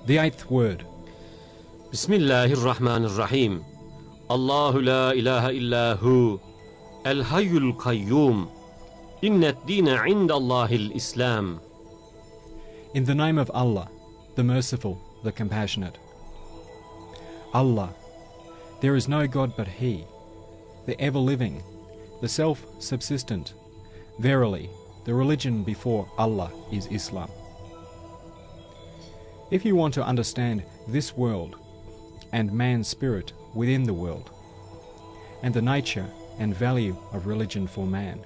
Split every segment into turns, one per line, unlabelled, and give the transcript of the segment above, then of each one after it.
The eighth word.
Bismillahirrahmanirrahim. Allahu la ilaha illa hu. El-hayyul qayyum. Innet dina indallahil Islam.
In the name of Allah, the Merciful, the Compassionate. Allah, there is no God but He, the ever-living, the self-subsistent. Verily, the religion before Allah is Islam. If you want to understand this world and man's spirit within the world, and the nature and value of religion for man,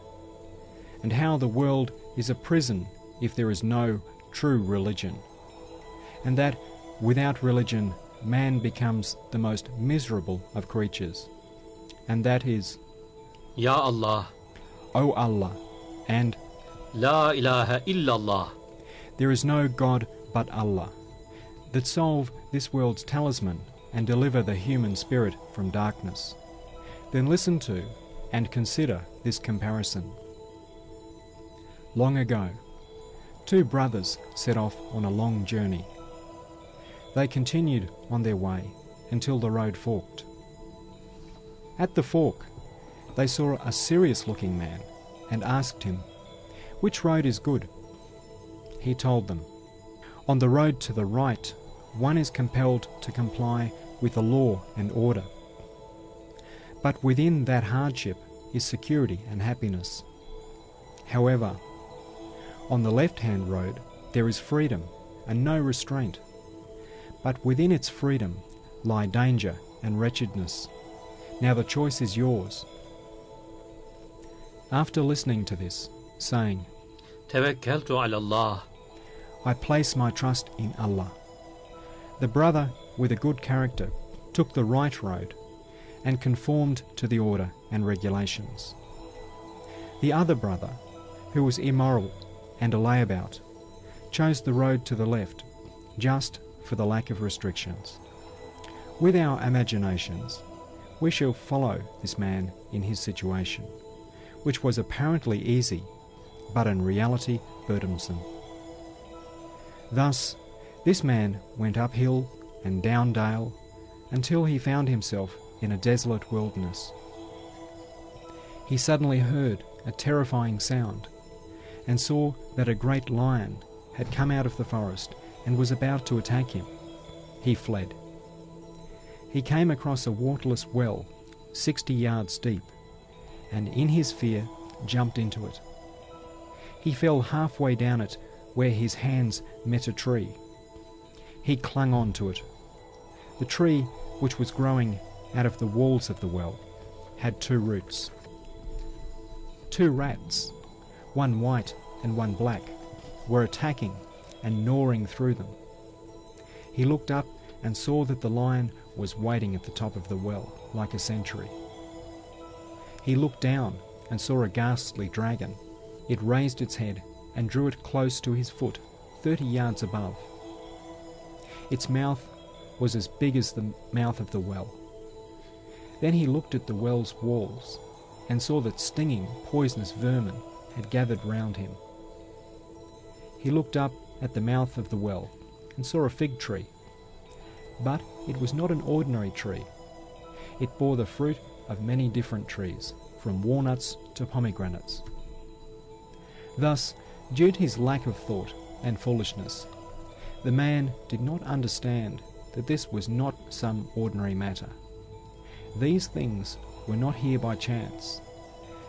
and how the world is a prison if there is no true religion, and that without religion man becomes the most miserable of creatures, and that is,
Ya Allah,
O Allah, and
La ilaha illallah.
There is no God but Allah, that solve this world's talisman and deliver the human spirit from darkness. Then listen to and consider this comparison. Long ago, two brothers set off on a long journey. They continued on their way until the road forked. At the fork, they saw a serious-looking man and asked him, "Which road is good?" He told them, "On the road to the right, one is compelled to comply with the law and order. But within that hardship is security and happiness. However, on the left-hand road there is freedom and no restraint. But within its freedom lie danger and wretchedness. Now the choice is yours." After listening to this, saying,
Tawakkaltu ala Allah.
"I place my trust in Allah," the brother with a good character took the right road and conformed to the order and regulations. The other brother, who was immoral and a layabout, chose the road to the left just for the lack of restrictions. With our imaginations, we shall follow this man in his situation, which was apparently easy, but in reality burdensome. Thus, this man went uphill and down dale until he found himself in a desolate wilderness. He suddenly heard a terrifying sound and saw that a great lion had come out of the forest and was about to attack him. He fled. He came across a waterless well 60 yards deep, and in his fear jumped into it. He fell halfway down it where his hands met a tree. He clung on to it. The tree, which was growing out of the walls of the well, had two roots. Two rats, one white and one black, were attacking and gnawing through them. He looked up and saw that the lion was waiting at the top of the well like a sentry. He looked down and saw a ghastly dragon. It raised its head and drew it close to his foot, 30 yards above. Its mouth was as big as the mouth of the well. Then he looked at the well's walls and saw that stinging, poisonous vermin had gathered round him. He looked up at the mouth of the well and saw a fig tree. But it was not an ordinary tree. It bore the fruit of many different trees, from walnuts to pomegranates. Thus, due to his lack of thought and foolishness, the man did not understand that this was not some ordinary matter. These things were not here by chance,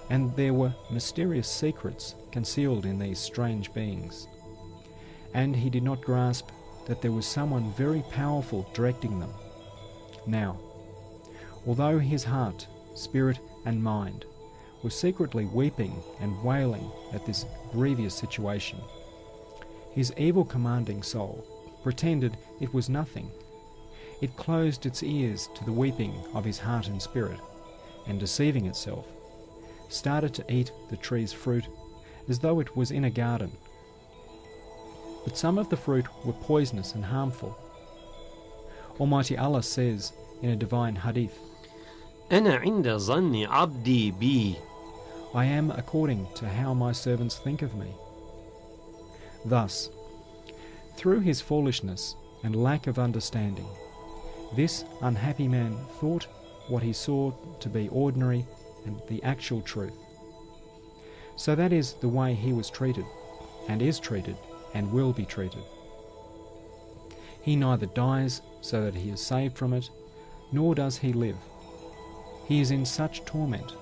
and there were mysterious secrets concealed in these strange beings. And he did not grasp that there was someone very powerful directing them. Now, although his heart, spirit and mind were secretly weeping and wailing at this grievous situation, his evil commanding soul pretended it was nothing. It closed its ears to the weeping of his heart and spirit, and deceiving itself, started to eat the tree's fruit as though it was in a garden. But some of the fruit were poisonous and harmful. Almighty Allah says in a divine hadith,
أنا عند ظن عبدي بي.
I am according to how my servants think of me. Thus, through his foolishness, and lack of understanding. This unhappy man thought what he saw to be ordinary and the actual truth. So that is the way he was treated, and is treated, and will be treated. He neither dies so that he is saved from it, nor does he live. He is in such torment.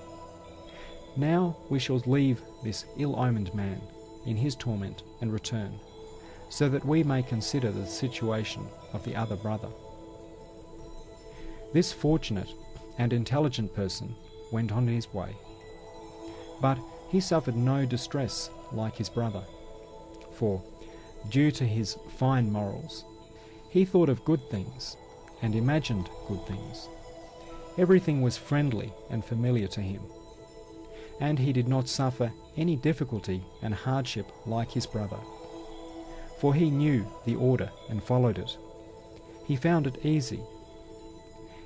Now we shall leave this ill-omened man in his torment and return, so that we may consider the situation of the other brother. This fortunate and intelligent person went on his way, but he suffered no distress like his brother, for, due to his fine morals, he thought of good things and imagined good things. Everything was friendly and familiar to him, and he did not suffer any difficulty and hardship like his brother, for he knew the order and followed it. He found it easy.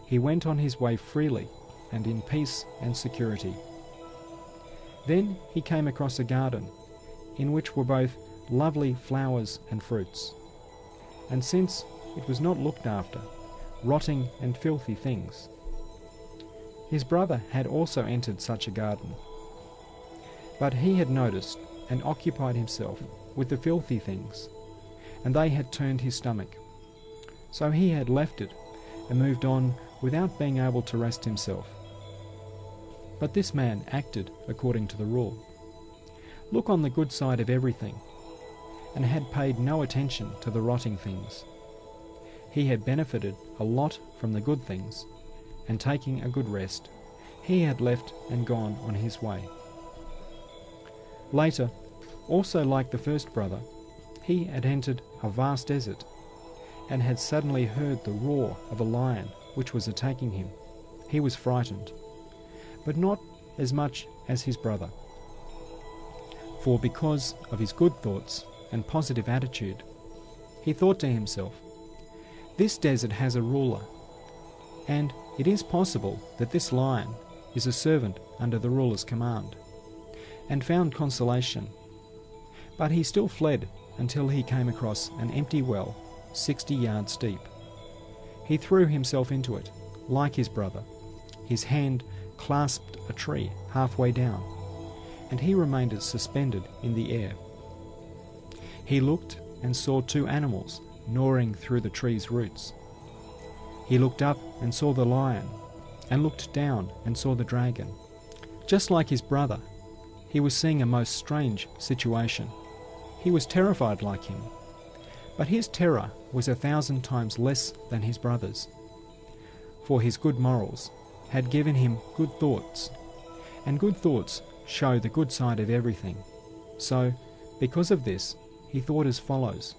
He went on his way freely and in peace and security. Then he came across a garden in which were both lovely flowers and fruits, and since it was not looked after, rotting and filthy things. His brother had also entered such a garden, but he had noticed and occupied himself with the filthy things, and they had turned his stomach. So he had left it and moved on without being able to rest himself. But this man acted according to the rule. Look on the good side of everything, and had paid no attention to the rotting things. He had benefited a lot from the good things, and taking a good rest, he had left and gone on his way. Later, also like the first brother, he had entered a vast desert, and had suddenly heard the roar of a lion which was attacking him. He was frightened, but not as much as his brother, for because of his good thoughts and positive attitude, he thought to himself, "This desert has a ruler, and it is possible that this lion is a servant under the ruler's command," and found consolation. But he still fled until he came across an empty well 60 yards deep. He threw himself into it, like his brother. His hand clasped a tree halfway down, and he remained suspended in the air. He looked and saw 2 animals gnawing through the tree's roots. He looked up and saw the lion, and looked down and saw the dragon. Just like his brother, he was seeing a most strange situation. He was terrified like him, but his terror was 1,000 times less than his brother's, for his good morals had given him good thoughts, and good thoughts show the good side of everything. So, because of this, he thought as follows: